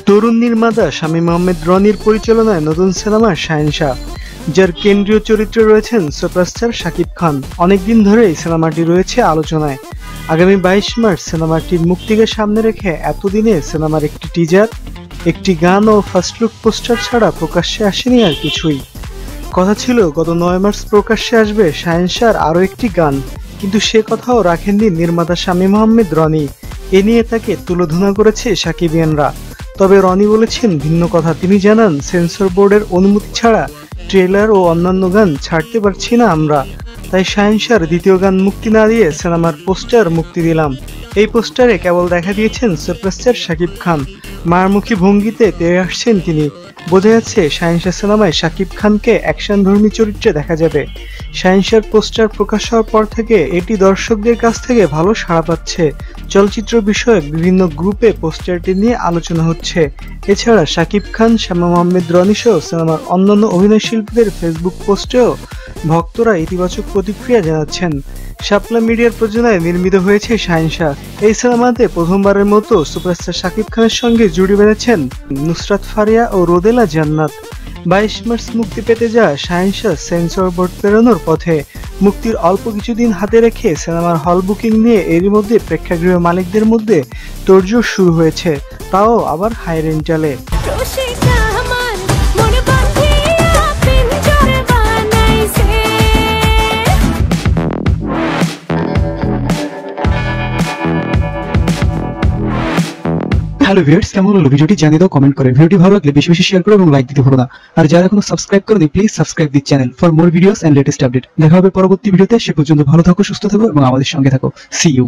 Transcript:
তরুণ নির্মাতা শামীম আহমেদ রনির পরিচালনায় নতুন সিনেমা শাহেনশাহ, যার কেন্দ্রীয় চরিত্রে রয়েছেন সুপারস্টার শাকিব খান। অনেকদিন ধরেই সিনেমাটি রয়েছে আলোচনায়। আগামী 22 মার্চ সিনেমাটির মুক্তিকে সামনে রেখে এতদিনে সিনেমার একটি টিজার, একটি গান ও ফার্স্ট লুক পোস্টার ছাড়া প্রকাশ্যে আসেনি আর কিছুই। কথা ছিল গত 9 মার্চ প্রকাশ্যে আসবে শাহেনশাহর আরও একটি গান, কিন্তু সে কথাও রাখেননি নির্মাতা শামীম আহমেদ রনি। এ নিয়ে তাকে তুলোধনা করেছে সাকিবিয়ানরা। তবে রনি বলেছেন ভিন্ন কথা। তিনি জানান, সেন্সর বোর্ডের অনুমতি ছাড়া ট্রেলার ও অন্যান্য গান ছাড়তে পারছি না আমরা, তাই শাহেনশাহর দ্বিতীয় গান মুক্তি না দিয়ে সিনেমার পোস্টার মুক্তি দিলাম। এই পোস্টারে কেবল দেখা দিয়েছেন সুপারস্টার শাকিব খান, মারমুখী ভঙ্গিতে তেড়ে আসছেন তিনি। বোঝা যাচ্ছে শাহেনশাহ সিনেমায় শাকিব খানকে অ্যাকশনধর্মী চরিত্রে দেখা যাবে। শাহেনশাহর পোস্টার প্রকাশ হওয়ার পর থেকে এটি দর্শকদের কাছ থেকে ভালো সাড়া পাচ্ছে। চলচ্চিত্র বিষয়ক বিভিন্ন গ্রুপে পোস্টারটি নিয়ে আলোচনা হচ্ছে। এছাড়া শাকিব খান, শামীম আহমেদ রনি সহ সিনেমার অন্যান্য অভিনয়শিল্পীদের ফেসবুক পোস্টেও ভক্তরা ইতিবাচক প্রতিক্রিয়া জানাচ্ছেন। শাপলা মিডিয়ার প্রযোজনায় নির্মিত হয়েছে শাহেনশাহ। এই সিনেমাতে প্রথমবারের মতো সুপারস্টার শাকিব খানের সঙ্গে জুটি বেঁধেছেন নুসরাত ফারিয়া ও রোদেলা জান্নাত। 22 মার্চ মুক্তি পেতে যাওয়া শাহেনশাহ সেন্সর বোর্ড পেরোনোর পথে। মুক্তির অল্প কিছুদিন হাতে রেখে সিনেমার হল বুকিং নিয়ে এরই মধ্যে প্রেক্ষাগৃহ মালিকদের মধ্যে তোড়জোড় শুরু হয়েছে, তাও আবার হাই রেন্টালে। হ্যালো ভিউয়ার্স, কেমন হলো ভিডিওটি জানিয়ে দাও কমেন্ট করে। ভিডিওটি ভালো লাগলে বেশি বেশি শেয়ার করো এবং লাইক দিতে ভুলো না। আর যারা এখনো সাবস্ক্রাইব করোনি, please subscribe this channel for more videos and latest update. দেখা হবে পরবর্তী ভিডিওতে। সে পর্যন্ত ভালো থাকো, সুস্থ থাকো এবং আমাদের সঙ্গে থাকো। See you.